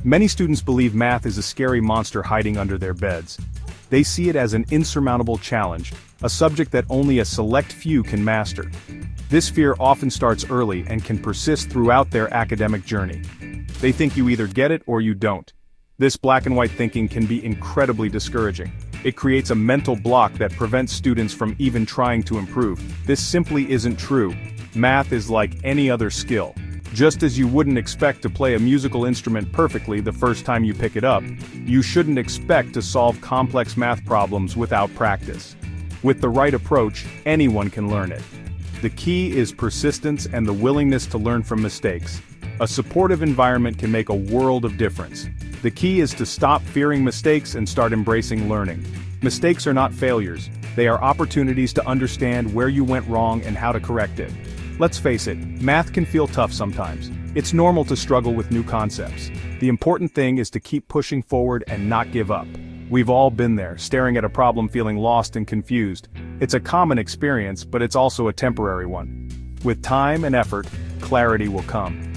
Many students believe math is a scary monster hiding under their beds. They see it as an insurmountable challenge, a subject that only a select few can master. This fear often starts early and can persist throughout their academic journey. They think you either get it or you don't. This black and white thinking can be incredibly discouraging. It creates a mental block that prevents students from even trying to improve. This simply isn't true. Math is like any other skill. Just as you wouldn't expect to play a musical instrument perfectly the first time you pick it up, you shouldn't expect to solve complex math problems without practice. With the right approach, anyone can learn it. The key is persistence and the willingness to learn from mistakes. A supportive environment can make a world of difference. The key is to stop fearing mistakes and start embracing learning. Mistakes are not failures. They are opportunities to understand where you went wrong and how to correct it. Let's face it, math can feel tough sometimes. It's normal to struggle with new concepts. The important thing is to keep pushing forward and not give up. We've all been there, staring at a problem feeling lost and confused. It's a common experience, but it's also a temporary one. With time and effort, clarity will come.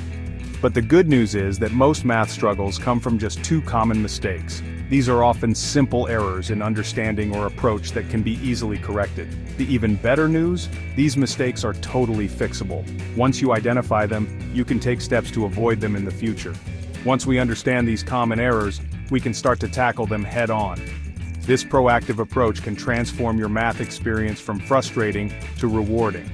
But the good news is that most math struggles come from just two common mistakes. These are often simple errors in understanding or approach that can be easily corrected. The even better news? These mistakes are totally fixable. Once you identify them, you can take steps to avoid them in the future. Once we understand these common errors, we can start to tackle them head-on. This proactive approach can transform your math experience from frustrating to rewarding.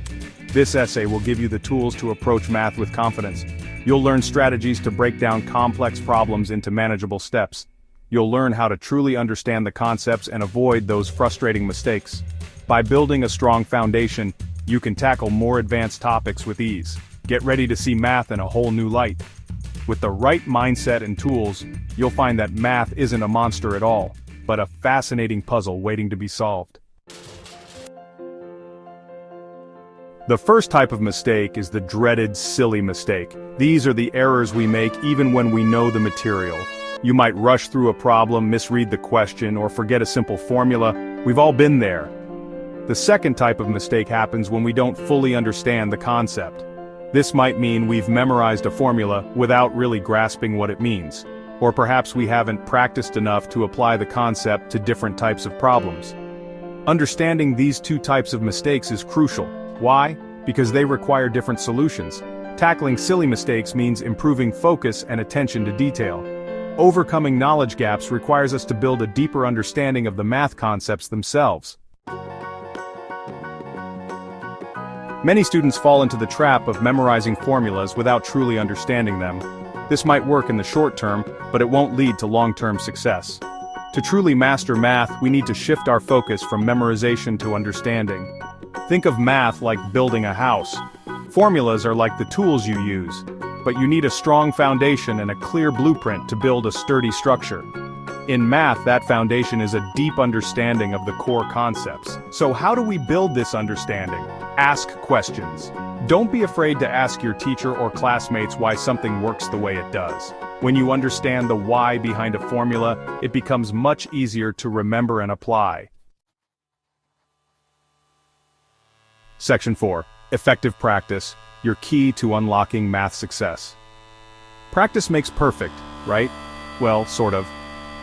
This essay will give you the tools to approach math with confidence. You'll learn strategies to break down complex problems into manageable steps. You'll learn how to truly understand the concepts and avoid those frustrating mistakes. By building a strong foundation, you can tackle more advanced topics with ease. Get ready to see math in a whole new light. With the right mindset and tools, you'll find that math isn't a monster at all, but a fascinating puzzle waiting to be solved. The first type of mistake is the dreaded silly mistake. These are the errors we make even when we know the material. You might rush through a problem, misread the question, or forget a simple formula. We've all been there. The second type of mistake happens when we don't fully understand the concept. This might mean we've memorized a formula without really grasping what it means. Or perhaps we haven't practiced enough to apply the concept to different types of problems. Understanding these two types of mistakes is crucial. Why? Because they require different solutions. Tackling silly mistakes means improving focus and attention to detail. Overcoming knowledge gaps requires us to build a deeper understanding of the math concepts themselves. Many students fall into the trap of memorizing formulas without truly understanding them. This might work in the short term, but it won't lead to long-term success. To truly master math, we need to shift our focus from memorization to understanding. Think of math like building a house. Formulas are like the tools you use, but you need a strong foundation and a clear blueprint to build a sturdy structure. In math, that foundation is a deep understanding of the core concepts. So how do we build this understanding? Ask questions. Don't be afraid to ask your teacher or classmates why something works the way it does. When you understand the why behind a formula, it becomes much easier to remember and apply. Section 4. Effective practice, your key to unlocking math success. Practice makes perfect, right? Well, sort of.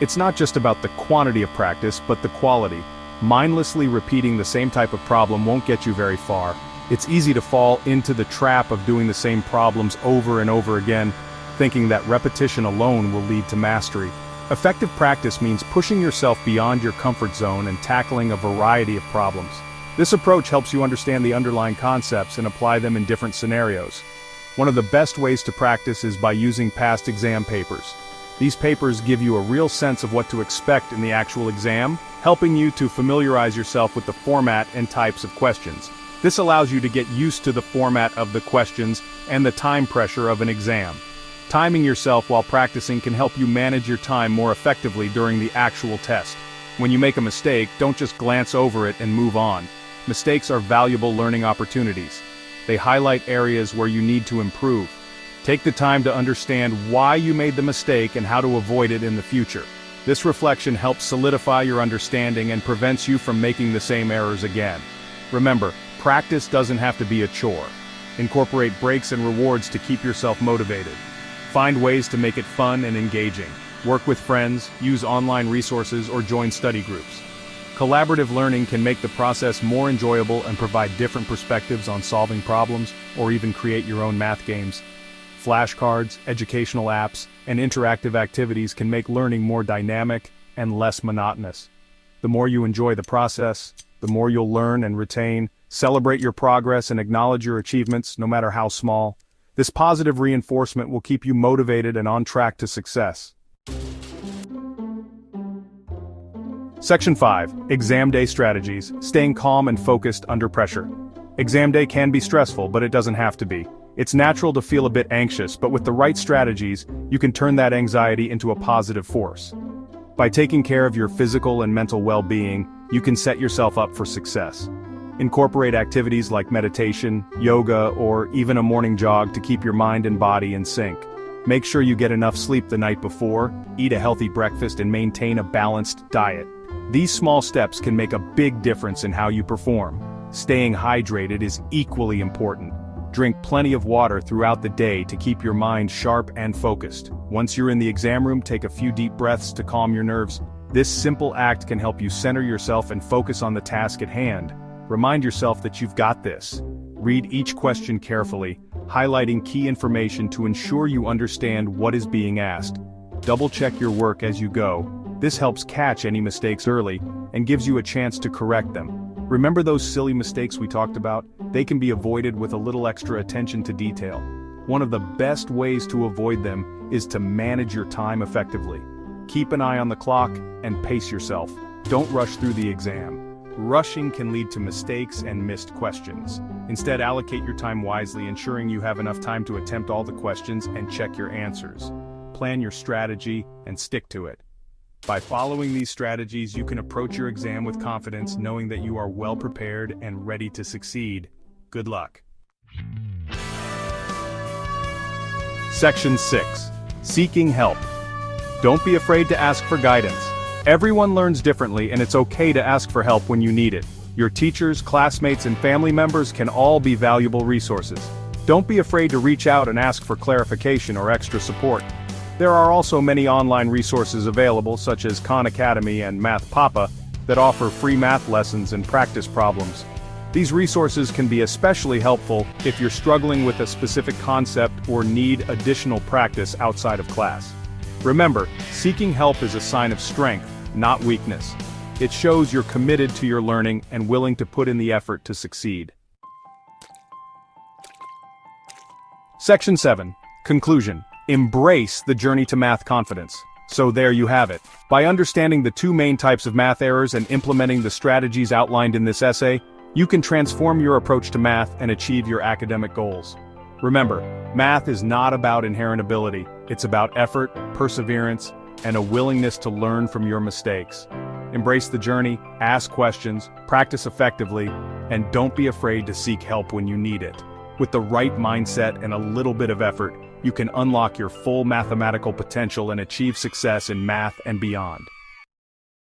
It's not just about the quantity of practice, but the quality. Mindlessly repeating the same type of problem won't get you very far. It's easy to fall into the trap of doing the same problems over and over again, thinking that repetition alone will lead to mastery. Effective practice means pushing yourself beyond your comfort zone and tackling a variety of problems. This approach helps you understand the underlying concepts and apply them in different scenarios. One of the best ways to practice is by using past exam papers. These papers give you a real sense of what to expect in the actual exam, helping you to familiarize yourself with the format and types of questions. This allows you to get used to the format of the questions and the time pressure of an exam. Timing yourself while practicing can help you manage your time more effectively during the actual test. When you make a mistake, don't just glance over it and move on. Mistakes are valuable learning opportunities. They highlight areas where you need to improve. Take the time to understand why you made the mistake and how to avoid it in the future. This reflection helps solidify your understanding and prevents you from making the same errors again. Remember, practice doesn't have to be a chore. Incorporate breaks and rewards to keep yourself motivated. Find ways to make it fun and engaging. Work with friends, use online resources, or join study groups. Collaborative learning can make the process more enjoyable and provide different perspectives on solving problems, or even create your own math games. Flashcards, educational apps, and interactive activities can make learning more dynamic and less monotonous. The more you enjoy the process, the more you'll learn and retain. Celebrate your progress and acknowledge your achievements, no matter how small. This positive reinforcement will keep you motivated and on track to success. Section 5. Exam Day Strategies, Staying Calm and Focused Under Pressure. Exam day can be stressful, but it doesn't have to be. It's natural to feel a bit anxious, but with the right strategies, you can turn that anxiety into a positive force. By taking care of your physical and mental well-being, you can set yourself up for success. Incorporate activities like meditation, yoga, or even a morning jog to keep your mind and body in sync. Make sure you get enough sleep the night before, eat a healthy breakfast, and maintain a balanced diet. These small steps can make a big difference in how you perform. Staying hydrated is equally important. Drink plenty of water throughout the day to keep your mind sharp and focused. Once you're in the exam room, take a few deep breaths to calm your nerves. This simple act can help you center yourself and focus on the task at hand. Remind yourself that you've got this. Read each question carefully, highlighting key information to ensure you understand what is being asked. Double-check your work as you go. This helps catch any mistakes early and gives you a chance to correct them. Remember those silly mistakes we talked about? They can be avoided with a little extra attention to detail. One of the best ways to avoid them is to manage your time effectively. Keep an eye on the clock and pace yourself. Don't rush through the exam. Rushing can lead to mistakes and missed questions. Instead, allocate your time wisely, ensuring you have enough time to attempt all the questions and check your answers. Plan your strategy and stick to it. By following these strategies, you can approach your exam with confidence, knowing that you are well prepared and ready to succeed. Good luck. Section 6. Seeking help. Don't be afraid to ask for guidance. Everyone learns differently, and it's okay to ask for help when you need it. Your teachers, classmates, and family members can all be valuable resources. Don't be afraid to reach out and ask for clarification or extra support. There are also many online resources available, such as Khan Academy and Math Papa, that offer free math lessons and practice problems. These resources can be especially helpful if you're struggling with a specific concept or need additional practice outside of class. Remember, seeking help is a sign of strength, not weakness. It shows you're committed to your learning and willing to put in the effort to succeed. Section 7. Conclusion. Embrace the journey to math confidence. So there you have it. By understanding the two main types of math errors and implementing the strategies outlined in this essay, you can transform your approach to math and achieve your academic goals. Remember, math is not about inherent ability. It's about effort, perseverance, and a willingness to learn from your mistakes. Embrace the journey, ask questions, practice effectively, and don't be afraid to seek help when you need it. With the right mindset and a little bit of effort, you can unlock your full mathematical potential and achieve success in math and beyond.